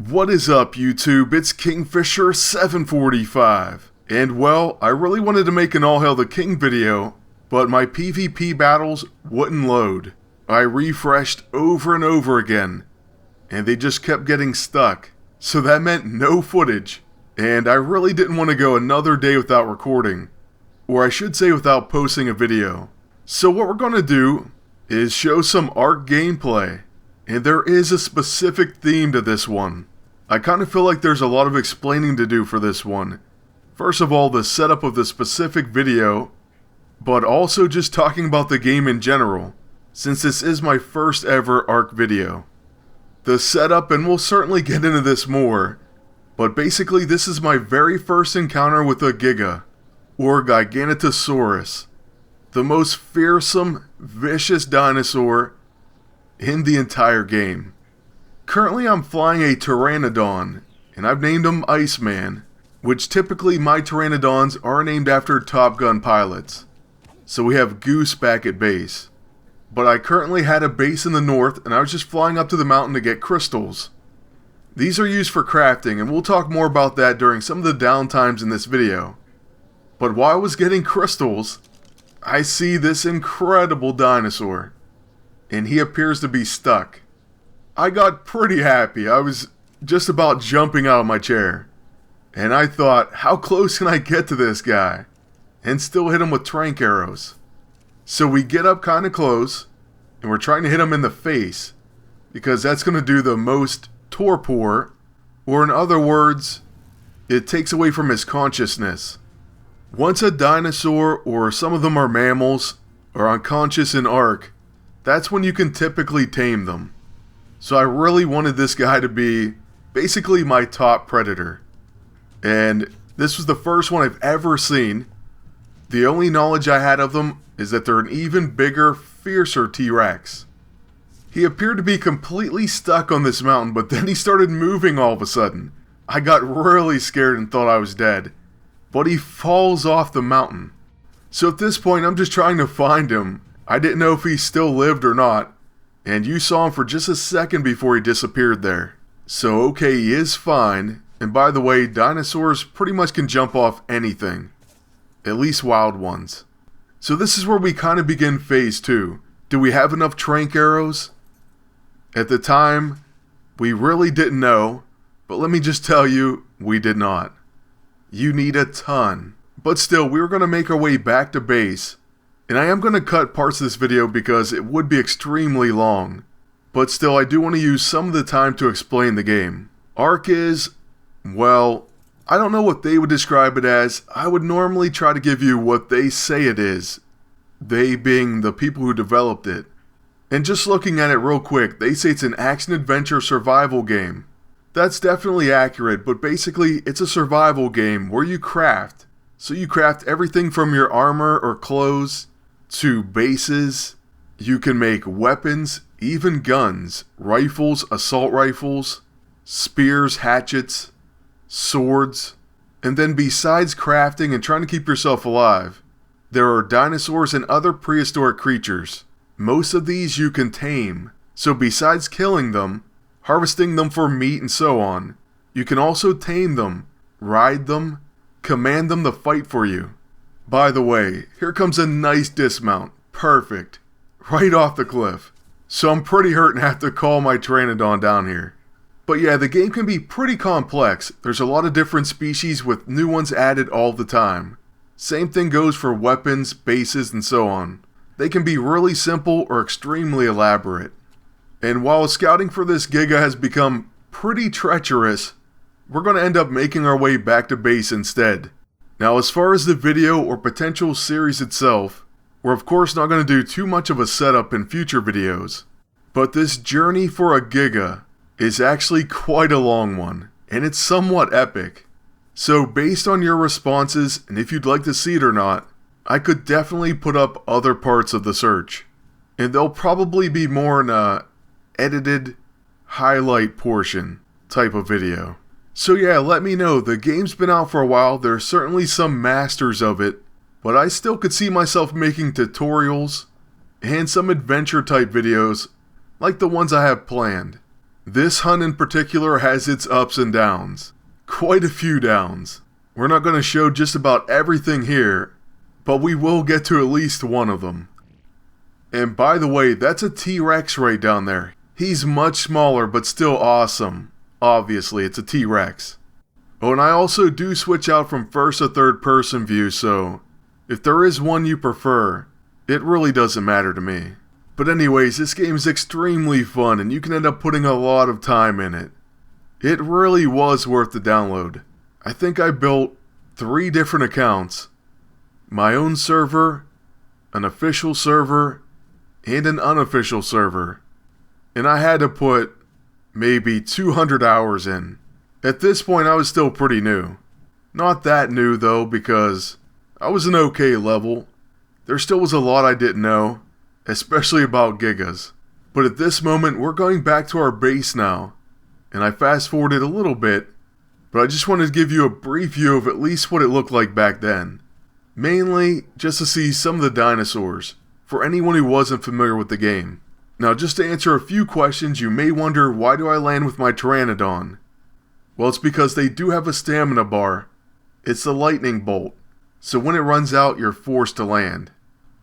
What is up, YouTube? It's Kingfisher745. And well, I really wanted to make an All Hail the King video, but my PvP battles wouldn't load. I refreshed over and over again, and they just kept getting stuck. So that meant no footage, and I really didn't want to go another day without recording. Or I should say without posting a video. So what we're going to do is show some Ark gameplay. And there is a specific theme to this one. I kind of feel like there's a lot of explaining to do for this one. First of all, the setup of the specific video, but also just talking about the game in general, since this is my first ever Ark video. The setup, and we'll certainly get into this more, but basically this is my very first encounter with a Giga, or Giganotosaurus, the most fearsome, vicious dinosaur in the entire game. Currently I'm flying a Pteranodon, and I've named him Iceman, which typically my Pteranodons are named after Top Gun pilots. So we have Goose back at base. But I currently had a base in the north, and I was just flying up to the mountain to get crystals. These are used for crafting, and we'll talk more about that during some of the downtimes in this video. But while I was getting crystals, I see this incredible dinosaur, and he appears to be stuck. I got pretty happy. I was just about jumping out of my chair. And I thought, how close can I get to this guy and still hit him with trank arrows? So we get up kind of close, and we're trying to hit him in the face, because that's going to do the most torpor, or in other words, it takes away from his consciousness. Once a dinosaur, or some of them are mammals, are unconscious in Ark, that's when you can typically tame them. So I really wanted this guy to be basically my top predator. And this was the first one I've ever seen. The only knowledge I had of them is that they're an even bigger, fiercer T-Rex. He appeared to be completely stuck on this mountain, but then he started moving all of a sudden. I got really scared and thought I was dead. But he falls off the mountain. So at this point I'm just trying to find him. I didn't know if he still lived or not, and you saw him for just a second before he disappeared there. So okay, he is fine, and by the way, dinosaurs pretty much can jump off anything. At least wild ones. So this is where we kind of begin phase 2. Do we have enough trank arrows? At the time, we really didn't know, but let me just tell you, we did not. You need a ton. But still, we were going to make our way back to base. And I am going to cut parts of this video because it would be extremely long. But still, I do want to use some of the time to explain the game. Ark is, well, I don't know what they would describe it as. I would normally try to give you what they say it is. They being the people who developed it. And just looking at it real quick, they say it's an action-adventure survival game. That's definitely accurate, but basically it's a survival game where you craft. So you craft everything from your armor or clothes to bases. You can make weapons, even guns, rifles, assault rifles, spears, hatchets, swords. And then besides crafting and trying to keep yourself alive, there are dinosaurs and other prehistoric creatures. Most of these you can tame. So besides killing them, harvesting them for meat and so on, you can also tame them, ride them, command them to fight for you. By the way, here comes a nice dismount. Perfect. Right off the cliff. So I'm pretty hurt and have to call my Pteranodon down here. But yeah, the game can be pretty complex. There's a lot of different species with new ones added all the time. Same thing goes for weapons, bases, and so on. They can be really simple or extremely elaborate. And while scouting for this Giga has become pretty treacherous, we're going to end up making our way back to base instead. Now as far as the video or potential series itself, we're of course not going to do too much of a setup in future videos. But this journey for a Giga is actually quite a long one, and it's somewhat epic. So based on your responses, and if you'd like to see it or not, I could definitely put up other parts of the search. And they'll probably be more in a edited highlight portion type of video. So yeah, let me know. The game's been out for a while. There's certainly some masters of it, but I still could see myself making tutorials and some adventure type videos like the ones I have planned. This hunt in particular has its ups and downs. Quite a few downs. We're not going to show just about everything here, but we will get to at least one of them. And by the way, that's a T-Rex right down there. He's much smaller, but still awesome. Obviously, it's a T-Rex. Oh, and I also do switch out from first to third person view, so if there is one you prefer, it really doesn't matter to me. But anyways, this game is extremely fun, and you can end up putting a lot of time in it. It really was worth the download. I think I built 3 different accounts. My own server, an official server, and an unofficial server. And I had to put maybe 200 hours in. At this point I was still pretty new. Not that new though, because I was an okay level. There still was a lot I didn't know, especially about Gigas. But at this moment we're going back to our base now. And I fast forwarded a little bit, but I just wanted to give you a brief view of at least what it looked like back then. Mainly just to see some of the dinosaurs, for anyone who wasn't familiar with the game. Now just to answer a few questions, you may wonder, why do I land with my Pteranodon? Well, it's because they do have a stamina bar. It's the lightning bolt, so when it runs out you're forced to land.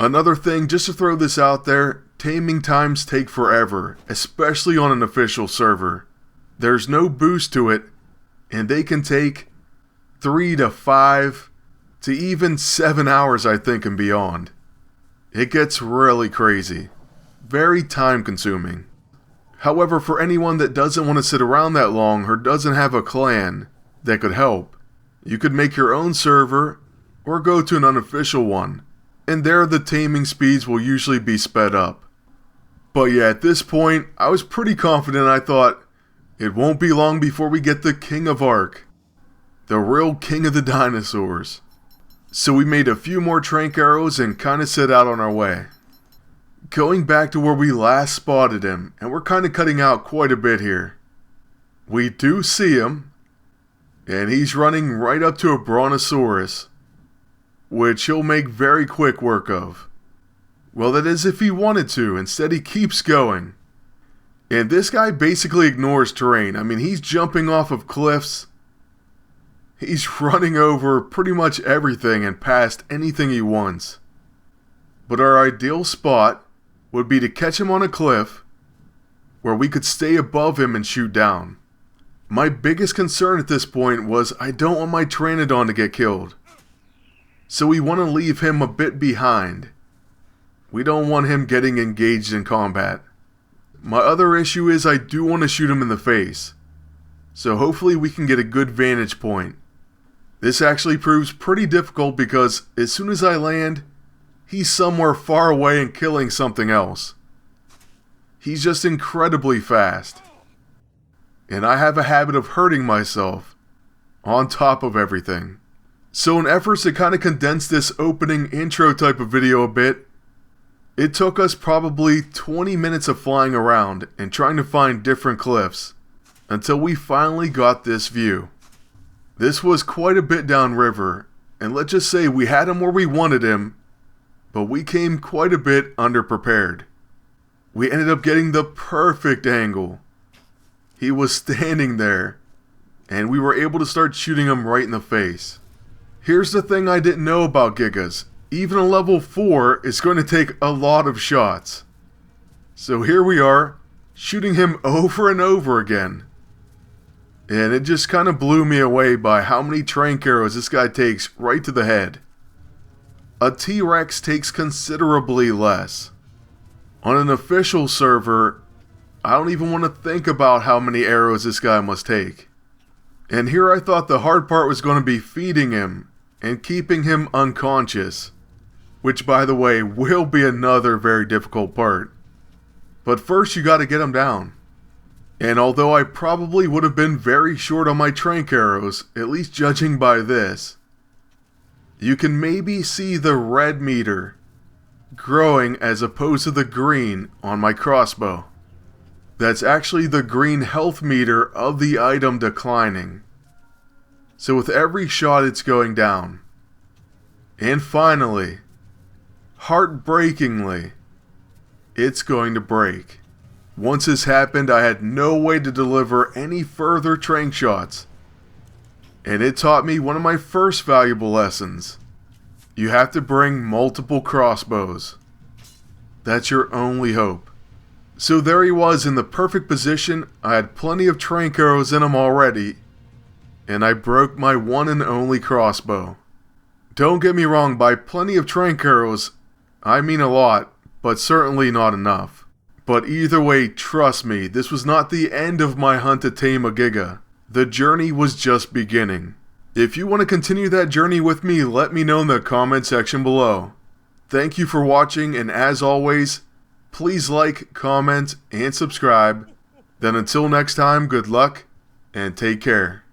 Another thing, just to throw this out there, taming times take forever, especially on an official server. There's no boost to it, and they can take 3 to 5 to even 7 hours, I think, and beyond. It gets really crazy. Very time consuming. However, for anyone that doesn't want to sit around that long or doesn't have a clan that could help, you could make your own server or go to an unofficial one, and there the taming speeds will usually be sped up. But yeah, at this point, I was pretty confident. I thought, it won't be long before we get the King of Ark. The real king of the dinosaurs. So we made a few more trank arrows and kinda set out on our way. Going back to where we last spotted him, and we're kinda cutting out quite a bit here. We do see him, and he's running right up to a Brontosaurus, which he'll make very quick work of. Well, that is if he wanted to. Instead he keeps going. And this guy basically ignores terrain. I mean, he's jumping off of cliffs. He's running over pretty much everything and past anything he wants. But our ideal spot would be to catch him on a cliff where we could stay above him and shoot down. My biggest concern at this point was I don't want my Pteranodon to get killed. So we want to leave him a bit behind. We don't want him getting engaged in combat. My other issue is I do want to shoot him in the face. So hopefully we can get a good vantage point. This actually proves pretty difficult because as soon as I land, he's somewhere far away and killing something else. He's just incredibly fast. And I have a habit of hurting myself on top of everything. So in efforts to kind of condense this opening intro type of video a bit, it took us probably 20 minutes of flying around and trying to find different cliffs until we finally got this view. This was quite a bit downriver, and let's just say we had him where we wanted him, but we came quite a bit underprepared. We ended up getting the perfect angle. He was standing there, and we were able to start shooting him right in the face. Here's the thing I didn't know about Gigas. Even a level 4 is going to take a lot of shots. So here we are, shooting him over and over again. And it just kind of blew me away by how many trank arrows this guy takes right to the head. A T-Rex takes considerably less. On an official server, I don't even want to think about how many arrows this guy must take. And here I thought the hard part was going to be feeding him and keeping him unconscious. Which, by the way, will be another very difficult part. But first you gotta get him down. And although I probably would have been very short on my trank arrows, at least judging by this, you can maybe see the red meter growing as opposed to the green on my crossbow. That's actually the green health meter of the item declining. So with every shot it's going down. And finally, heartbreakingly, it's going to break. Once this happened, I had no way to deliver any further tranq shots. And it taught me one of my first valuable lessons. You have to bring multiple crossbows. That's your only hope. So there he was in the perfect position. I had plenty of tranq arrows in him already, and I broke my one and only crossbow. Don't get me wrong, by plenty of tranq arrows, I mean a lot, but certainly not enough. But either way, trust me, this was not the end of my hunt to tame a Giga. The journey was just beginning. If you want to continue that journey with me, let me know in the comment section below. Thank you for watching, and as always, please like, comment, and subscribe. Then until next time, good luck, and take care.